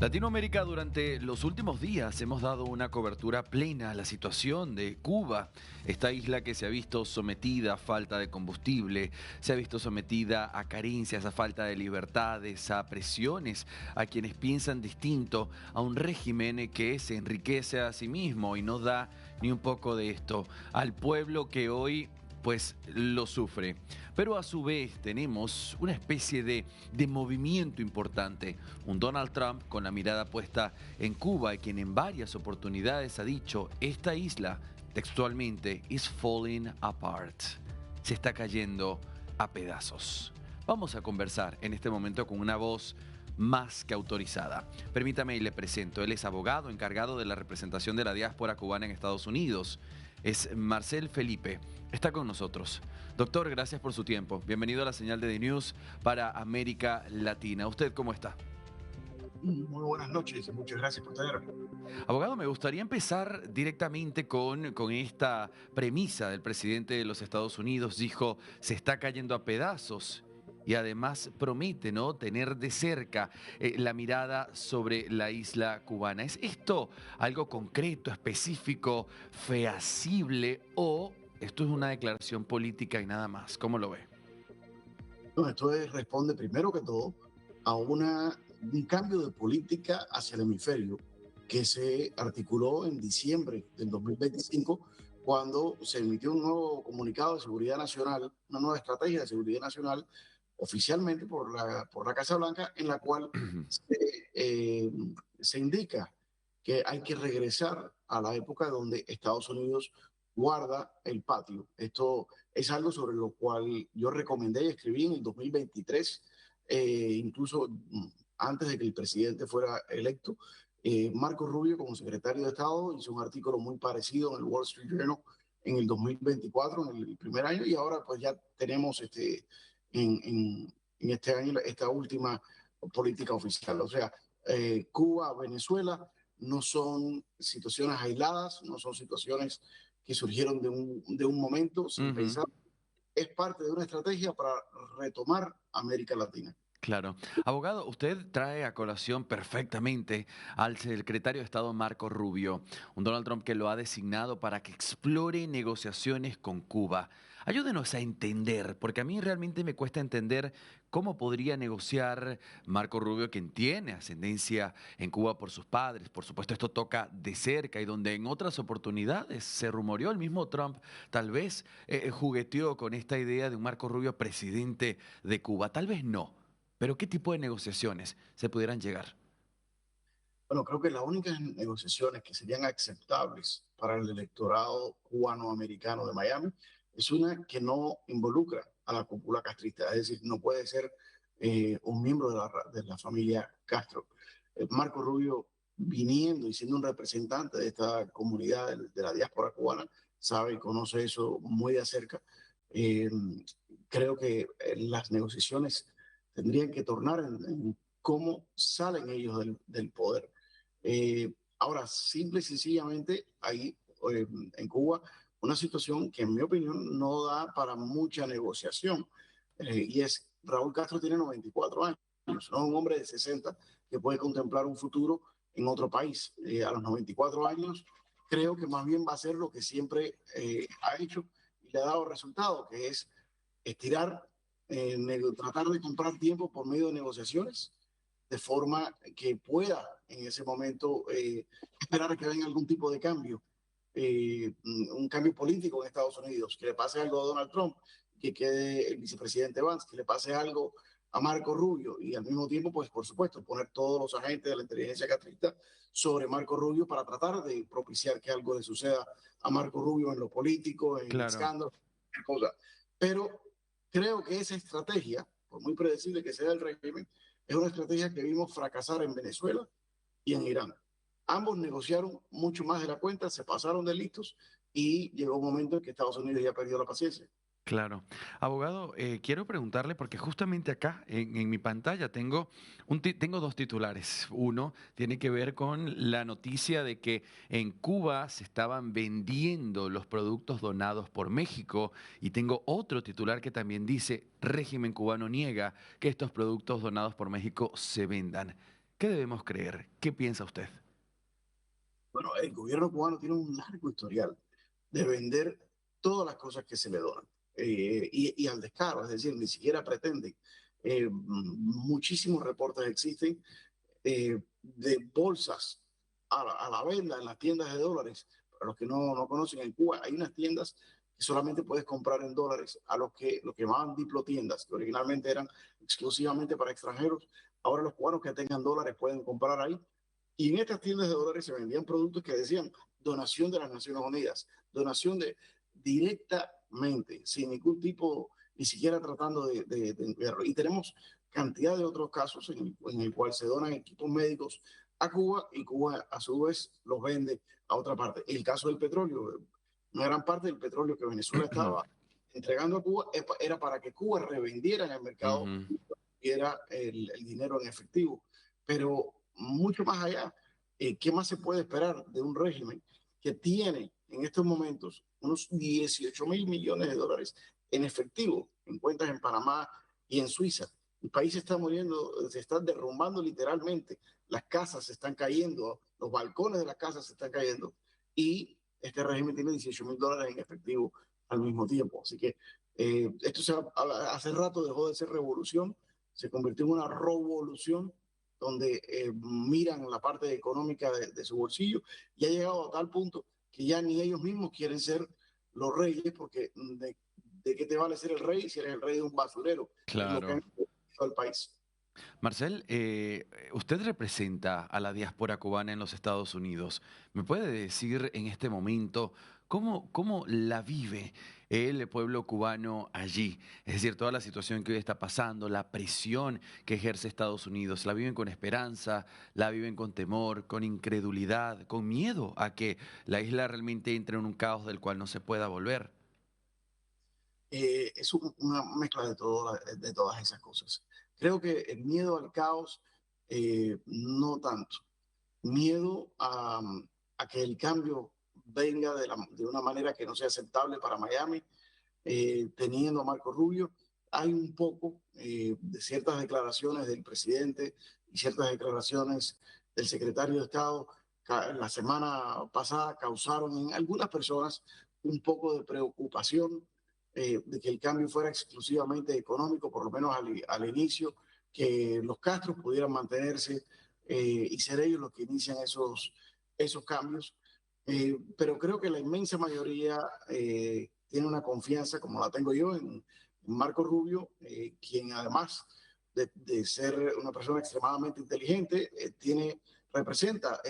Latinoamérica, durante los últimos días hemos dado una cobertura plena a la situación de Cuba, esta isla que se ha visto sometida a falta de combustible, se ha visto sometida a carencias, a falta de libertades, a presiones, a quienes piensan distinto, a un régimen que se enriquece a sí mismo y no da ni un poco de esto al pueblo que hoy pues lo sufre. Pero a su vez tenemos una especie de movimiento importante, un Donald Trump con la mirada puesta en Cuba y quien en varias oportunidades ha dicho, esta isla textualmente is falling apart, se está cayendo a pedazos. Vamos a conversar en este momento con una voz más que autorizada. Permítame y le presento, él es abogado encargado de la representación de la diáspora cubana en Estados Unidos. Es Marcel Felipe, está con nosotros. Doctor, gracias por su tiempo. Bienvenido a la señal de The News para América Latina. ¿Usted cómo está? Muy buenas noches y muchas gracias por tenerme. Abogado, me gustaría empezar directamente con esta premisa del presidente de los Estados Unidos. Dijo, se está cayendo a pedazos. Y además promete, ¿no?, tener de cerca la mirada sobre la isla cubana. ¿Es esto algo concreto, específico, fehacible o esto es una declaración política y nada más? ¿Cómo lo ve? No, responde primero que todo a un cambio de política hacia el hemisferio que se articuló en diciembre del 2025 cuando se emitió un nuevo comunicado de seguridad nacional, una nueva estrategia de seguridad nacional oficialmente por la Casa Blanca, en la cual se, eh, se indica que hay que regresar a la época donde Estados Unidos guarda el patio. Esto es algo sobre lo cual yo recomendé y escribí en el 2023, incluso antes de que el presidente fuera electo. Marco Rubio, como secretario de Estado, hizo un artículo muy parecido en el Wall Street Journal en el 2024, en el primer año, y ahora pues ya tenemos en este año esta última política oficial. O sea, Cuba, Venezuela no son situaciones aisladas, no son situaciones que surgieron de un momento sin Ujú. pensar. Es parte de una estrategia para retomar América Latina. Claro. Abogado, usted trae a colación perfectamente al secretario de Estado Marco Rubio, un Donald Trump que lo ha designado para que explore negociaciones con Cuba. Ayúdenos a entender, porque a mí realmente me cuesta entender cómo podría negociar Marco Rubio, quien tiene ascendencia en Cuba por sus padres. Por supuesto, esto toca de cerca y donde en otras oportunidades se rumoreó, el mismo Trump tal vez jugueteó con esta idea de un Marco Rubio presidente de Cuba. Tal vez no. Pero ¿qué tipo de negociaciones se pudieran llegar? Bueno, creo que las únicas negociaciones que serían aceptables para el electorado cubano-americano de Miami es una que no involucra a la cúpula castrista, es decir, no puede ser un miembro de la familia Castro. Marco Rubio, viniendo y siendo un representante de esta comunidad de la diáspora cubana, sabe y conoce eso muy de cerca. Eh, Creo que las negociaciones tendrían que tornar en cómo salen ellos del poder. Ahora, simple y sencillamente, hay en Cuba una situación que en mi opinión no da para mucha negociación. Y es, Raúl Castro tiene 94 años, no es un hombre de 60 que puede contemplar un futuro en otro país. A los 94 años, creo que más bien va a hacer lo que siempre ha hecho y le ha dado resultado, que es estirar, tratar de comprar tiempo por medio de negociaciones de forma que pueda en ese momento esperar a que venga algún tipo de cambio, un cambio político en Estados Unidos, que le pase algo a Donald Trump, que quede el vicepresidente Vance, que le pase algo a Marco Rubio y al mismo tiempo, pues por supuesto, poner todos los agentes de la inteligencia castrista sobre Marco Rubio para tratar de propiciar que algo le suceda a Marco Rubio en lo político, en Claro. escándalos, cosas. Pero creo que esa estrategia, por muy predecible que sea el régimen, es una estrategia que vimos fracasar en Venezuela y en Irán. Ambos negociaron mucho más de la cuenta, se pasaron de listos y llegó un momento en que Estados Unidos ya perdió la paciencia. Claro. Abogado, quiero preguntarle, porque justamente acá en mi pantalla tengo dos titulares. Uno tiene que ver con la noticia de que en Cuba se estaban vendiendo los productos donados por México y tengo otro titular que también dice, régimen cubano niega que estos productos donados por México se vendan. ¿Qué debemos creer? ¿Qué piensa usted? Bueno, el gobierno cubano tiene un largo historial de vender todas las cosas que se le donan y al descaro, es decir, ni siquiera pretenden. Muchísimos reportes existen de bolsas a la venta en las tiendas de dólares. Para los que no conocen, en Cuba hay unas tiendas que solamente puedes comprar en dólares, a los que llamaban diplotiendas, que originalmente eran exclusivamente para extranjeros. Ahora los cubanos que tengan dólares pueden comprar ahí. Y en estas tiendas de dólares se vendían productos que decían donación de las Naciones Unidas, donación de directamente, sin ningún tipo, ni siquiera tratando de enviarlo. Y tenemos cantidad de otros casos en el cual se donan equipos médicos a Cuba y Cuba a su vez los vende a otra parte. El caso del petróleo, una gran parte del petróleo que Venezuela estaba entregando a Cuba era para que Cuba revendiera en el mercado Ujú. y era el dinero en efectivo. Pero mucho más allá, ¿qué más se puede esperar de un régimen que tiene en estos momentos unos 18.000 millones de dólares en efectivo en cuentas en Panamá y en Suiza? El país se está muriendo, se está derrumbando literalmente, las casas se están cayendo, los balcones de las casas se están cayendo y este régimen tiene 18.000 dólares en efectivo al mismo tiempo. Así que esto hace rato dejó de ser revolución, se convirtió en una revolución donde miran la parte económica de su bolsillo y ha llegado a tal punto que ya ni ellos mismos quieren ser los reyes porque de qué te vale ser el rey si eres el rey de un basurero, que es lo que han Claro. hecho al país. Marcel, usted representa a la diáspora cubana en los Estados Unidos. ¿Me puede decir en este momento cómo la vive el pueblo cubano allí? Es decir, toda la situación que hoy está pasando, la presión que ejerce Estados Unidos. ¿La viven con esperanza? ¿La viven con temor, con incredulidad, con miedo a que la isla realmente entre en un caos del cual no se pueda volver? Es una mezcla de todas esas cosas. Creo que el miedo al caos, no tanto. Miedo a que el cambio venga de una manera que no sea aceptable para Miami, teniendo a Marco Rubio. Hay un poco de ciertas declaraciones del presidente y ciertas declaraciones del secretario de Estado la semana pasada causaron en algunas personas un poco de preocupación de que el cambio fuera exclusivamente económico, por lo menos al inicio, que los Castros pudieran mantenerse y ser ellos los que inician esos cambios. Pero creo que la inmensa mayoría tiene una confianza, como la tengo yo, en Marco Rubio, quien además de ser una persona extremadamente inteligente, representa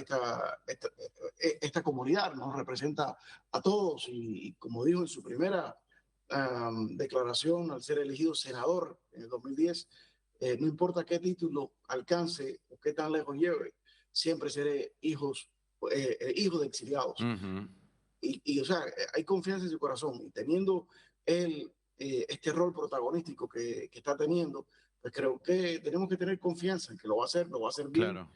esta comunidad, nos representa a todos y como dijo en su primera declaración al ser elegido senador en el 2010, no importa qué título alcance o qué tan lejos lleve, siempre seré hijo de exiliados. Ujú. O sea, hay confianza en su corazón y teniendo él este rol protagonístico que está teniendo, pues creo que tenemos que tener confianza en que lo va a hacer bien Claro.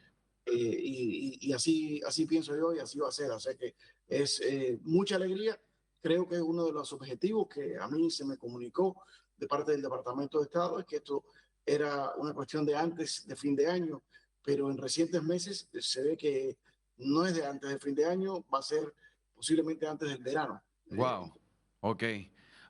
y así pienso yo y así va a ser. O sea que es mucha alegría. Creo que uno de los objetivos que a mí se me comunicó de parte del Departamento de Estado es que esto era una cuestión de antes de fin de año, pero en recientes meses se ve que no es de antes de fin de año, va a ser posiblemente antes del verano. Wow, ok,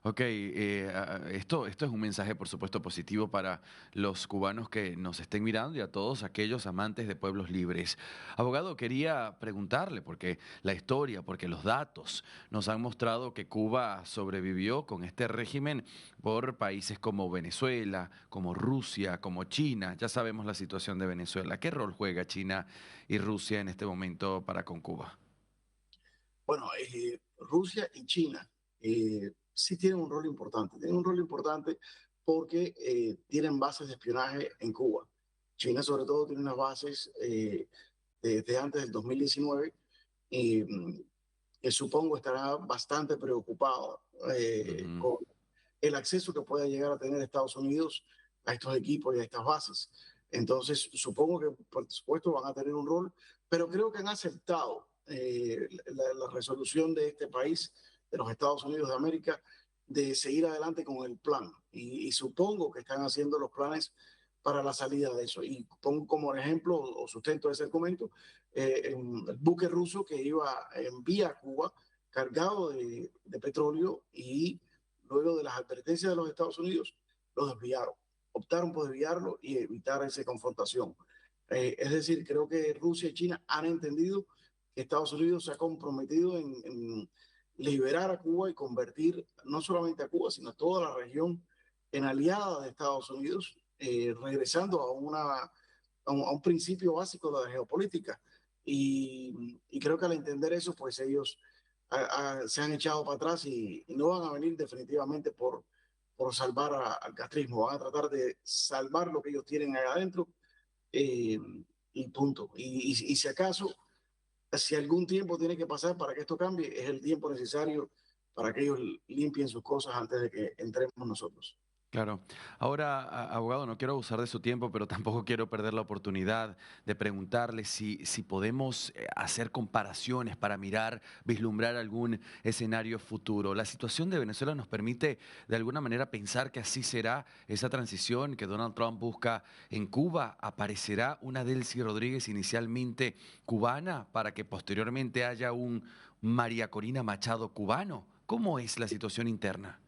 ok. Esto es un mensaje, por supuesto, positivo para los cubanos que nos estén mirando y a todos aquellos amantes de pueblos libres. Abogado, quería preguntarle, porque la historia, porque los datos nos han mostrado que Cuba sobrevivió con este régimen por países como Venezuela, como Rusia, como China. Ya sabemos la situación de Venezuela. ¿Qué rol juega China y Rusia en este momento para con Cuba? Bueno, Rusia y China sí tienen un rol importante. Tienen un rol importante porque tienen bases de espionaje en Cuba. China, sobre todo, tiene unas bases desde antes del 2019 y que supongo estará bastante preocupado Ujú. con el acceso que pueda llegar a tener Estados Unidos a estos equipos y a estas bases. Entonces, supongo que, por supuesto, van a tener un rol, pero creo que han aceptado la resolución de este país, de los Estados Unidos de América, de seguir adelante con el plan. Y supongo que están haciendo los planes para la salida de eso. Y pongo como ejemplo o sustento ese argumento el buque ruso que iba en vía a Cuba cargado de petróleo y luego de las advertencias de los Estados Unidos lo desviaron. Optaron por desviarlo y evitar esa confrontación. Es decir, creo que Rusia y China han entendido que Estados Unidos se ha comprometido en liberar a Cuba y convertir no solamente a Cuba, sino a toda la región en aliada de Estados Unidos, regresando a un principio básico de la geopolítica. Y creo que al entender eso, pues ellos se han echado para atrás y no van a venir definitivamente por salvar al castrismo, van a tratar de salvar lo que ellos tienen ahí adentro eh, y punto. Y si acaso, si algún tiempo tiene que pasar para que esto cambie, es el tiempo necesario para que ellos limpien sus cosas antes de que entremos nosotros. Claro. Ahora, abogado, no quiero abusar de su tiempo, pero tampoco quiero perder la oportunidad de preguntarle si podemos hacer comparaciones para mirar, vislumbrar algún escenario futuro. La situación de Venezuela nos permite de alguna manera pensar que así será esa transición que Donald Trump busca en Cuba. ¿Aparecerá una Delcy Rodríguez inicialmente cubana para que posteriormente haya un María Corina Machado cubano? ¿Cómo es la situación interna?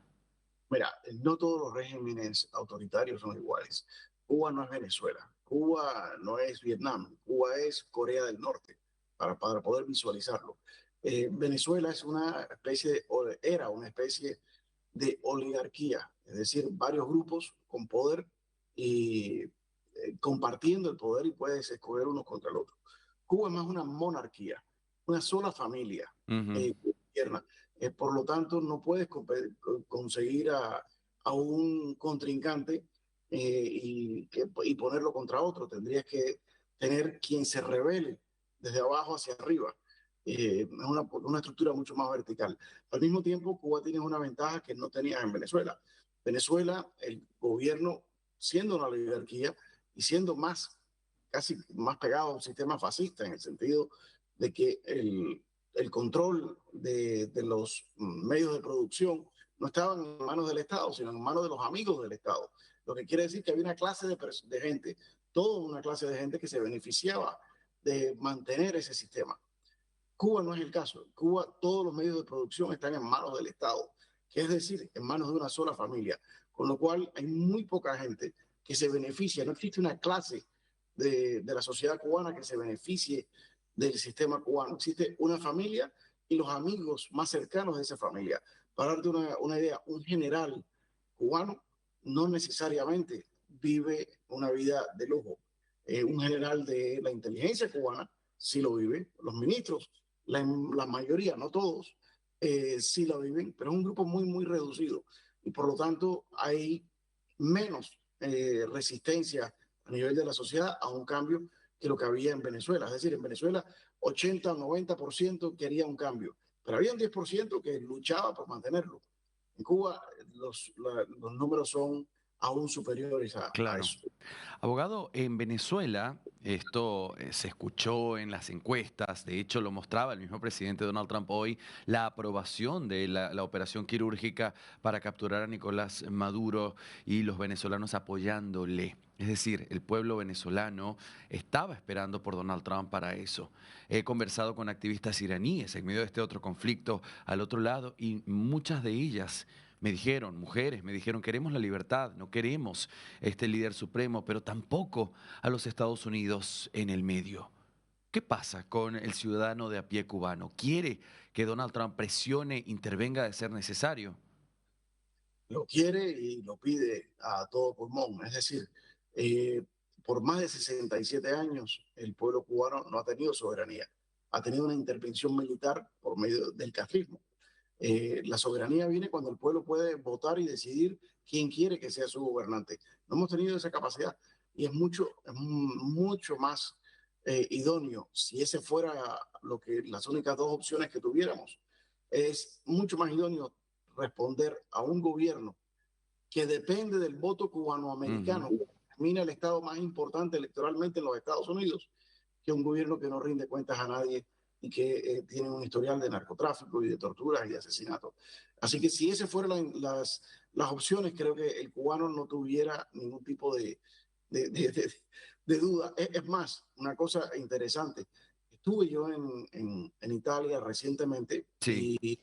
Mira, no todos los regímenes autoritarios son iguales. Cuba no es Venezuela, Cuba no es Vietnam, Cuba es Corea del Norte, para poder visualizarlo. Venezuela es una especie, era una especie de oligarquía, es decir, varios grupos con poder y compartiendo el poder y puedes escoger uno contra el otro. Cuba es más una monarquía, una sola familia Ujú. gobierna. Por lo tanto, no puedes conseguir a un contrincante y ponerlo contra otro. Tendrías que tener quien se revele desde abajo hacia arriba. Es una estructura mucho más vertical. Al mismo tiempo, Cuba tiene una ventaja que no tenía en Venezuela. Venezuela, el gobierno, siendo una oligarquía y siendo casi más pegado a un sistema fascista, en el sentido de que el control de los medios de producción no estaban en manos del Estado, sino en manos de los amigos del Estado. Lo que quiere decir que había una clase de gente, toda una clase de gente que se beneficiaba de mantener ese sistema. Cuba no es el caso. Cuba, todos los medios de producción están en manos del Estado, que es decir, en manos de una sola familia, con lo cual hay muy poca gente que se beneficia. No existe una clase de la sociedad cubana que se beneficie del sistema cubano. Existe una familia y los amigos más cercanos de esa familia. Para darte una idea, un general cubano no necesariamente vive una vida de lujo. Un general de la inteligencia cubana sí lo vive, los ministros la mayoría, no todos, sí la viven, pero es un grupo muy, muy reducido y por lo tanto hay menos resistencia a nivel de la sociedad a un cambio que lo que había en Venezuela. Es decir, en Venezuela 80 o 90% quería un cambio, pero había un 10% que luchaba por mantenerlo. En Cuba los números son aún superiores a Claro. eso. Abogado, en Venezuela, esto se escuchó en las encuestas, de hecho lo mostraba el mismo presidente Donald Trump hoy, la aprobación de la operación quirúrgica para capturar a Nicolás Maduro y los venezolanos apoyándole. Es decir, el pueblo venezolano estaba esperando por Donald Trump para eso. He conversado con activistas iraníes en medio de este otro conflicto al otro lado y muchas de ellas me dijeron, mujeres, me dijeron, queremos la libertad, no queremos este líder supremo, pero tampoco a los Estados Unidos en el medio. ¿Qué pasa con el ciudadano de a pie cubano? ¿Quiere que Donald Trump presione, intervenga de ser necesario? Lo quiere y lo pide a todo pulmón. Es decir, eh, por más de 67 años el pueblo cubano no ha tenido soberanía, ha tenido una intervención militar por medio del castrismo. La soberanía viene cuando el pueblo puede votar y decidir quién quiere que sea su gobernante. No hemos tenido esa capacidad y es mucho más idóneo si ese fuera las únicas dos opciones que tuviéramos. Es mucho más idóneo responder a un gobierno que depende del voto Ujú. cubanoamericano, termina el estado más importante electoralmente en los Estados Unidos, que un gobierno que no rinde cuentas a nadie y que tiene un historial de narcotráfico y de torturas y de asesinatos. Así que si esas fueran las opciones, creo que el cubano no tuviera ningún tipo de, de, de, de duda. Es más, una cosa interesante. Estuve yo en Italia recientemente Sí, y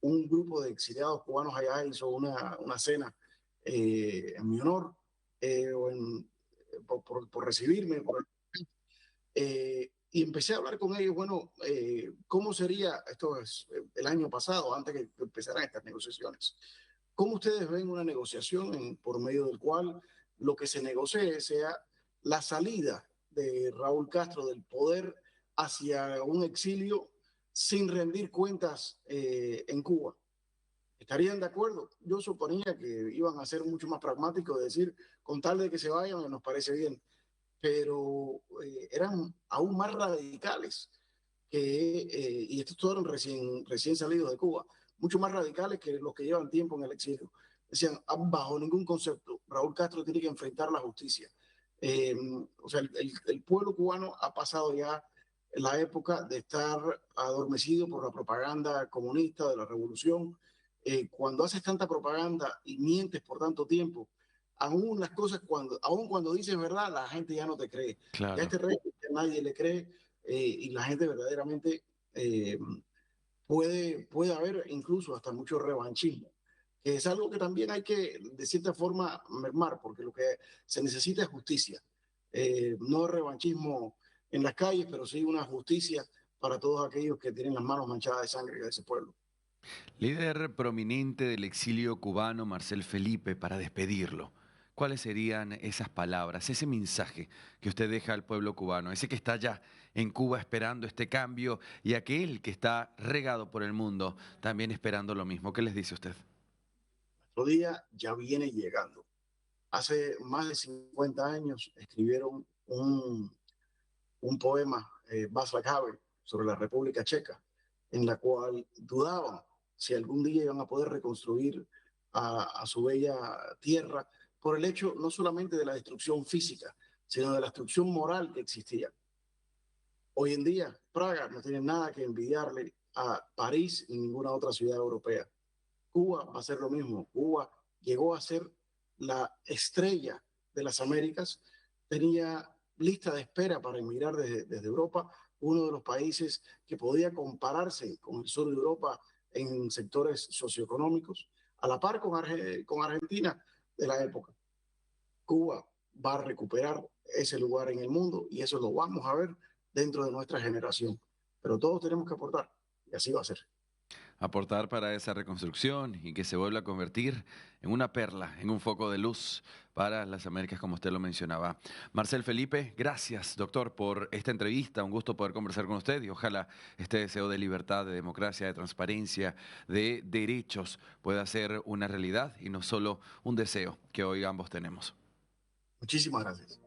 un grupo de exiliados cubanos allá hizo una cena en mi honor, o por recibirme. Y empecé a hablar con ellos, bueno, ¿cómo sería, esto es el año pasado, antes que empezaran estas negociaciones, cómo ustedes ven una negociación por medio del cual lo que se negocie sea la salida de Raúl Castro del poder hacia un exilio sin rendir cuentas en Cuba? ¿Estarían de acuerdo? Yo suponía que iban a ser mucho más pragmáticos, de decir, con tal de que se vayan, nos parece bien, pero eran aún más radicales y estos fueron recién salidos de Cuba, mucho más radicales que los que llevan tiempo en el exilio. Decían, bajo ningún concepto, Raúl Castro tiene que enfrentar la justicia. O sea, el pueblo cubano ha pasado ya la época de estar adormecido por la propaganda comunista de la revolución. Cuando haces tanta propaganda y mientes por tanto tiempo, aún las cosas, aún cuando dices verdad, la gente ya no te cree. Ya claro. este rey nadie le cree, y la gente verdaderamente eh, puede haber incluso hasta mucho revanchismo, que es algo que también hay que, de cierta forma, mermar, porque lo que se necesita es justicia. No revanchismo en las calles, pero sí una justicia para todos aquellos que tienen las manos manchadas de sangre de ese pueblo. Líder prominente del exilio cubano, Marcel Felipe, para despedirlo. ¿Cuáles serían esas palabras, ese mensaje que usted deja al pueblo cubano, ese que está allá en Cuba esperando este cambio y aquel que está regado por el mundo también esperando lo mismo? ¿Qué les dice usted? Nuestro día ya viene llegando. Hace más de 50 años escribieron un poema, Václav Havel, sobre la República Checa, en la cual dudaban si algún día iban a poder reconstruir a su bella tierra por el hecho no solamente de la destrucción física, sino de la destrucción moral que existía. Hoy en día, Praga no tiene nada que envidiarle a París ni ninguna otra ciudad europea. Cuba va a ser lo mismo. Cuba llegó a ser la estrella de las Américas, tenía lista de espera para emigrar desde Europa, uno de los países que podía compararse con el sur de Europa en sectores socioeconómicos, a la par con Argentina de la época. Cuba va a recuperar ese lugar en el mundo y eso lo vamos a ver dentro de nuestra generación. Pero todos tenemos que aportar y así va a ser. Aportar para esa reconstrucción y que se vuelva a convertir en una perla, en un foco de luz para las Américas, como usted lo mencionaba. Marcel Felipe, gracias, doctor, por esta entrevista. Un gusto poder conversar con usted y ojalá este deseo de libertad, de democracia, de transparencia, de derechos pueda ser una realidad y no solo un deseo que hoy ambos tenemos. Muchísimas gracias.